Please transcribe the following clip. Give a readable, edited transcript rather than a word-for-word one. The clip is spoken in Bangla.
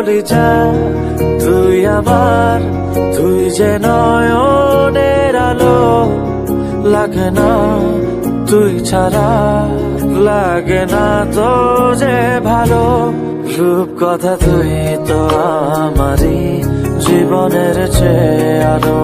বলি যা তুই আমার, তুই যে নয়নের আলো, লাগে না তুই ছাড়া, লাগে না তো যে ভালো। রূপ কথা তুই তো আমারই জীবনের চেয়ে আরো।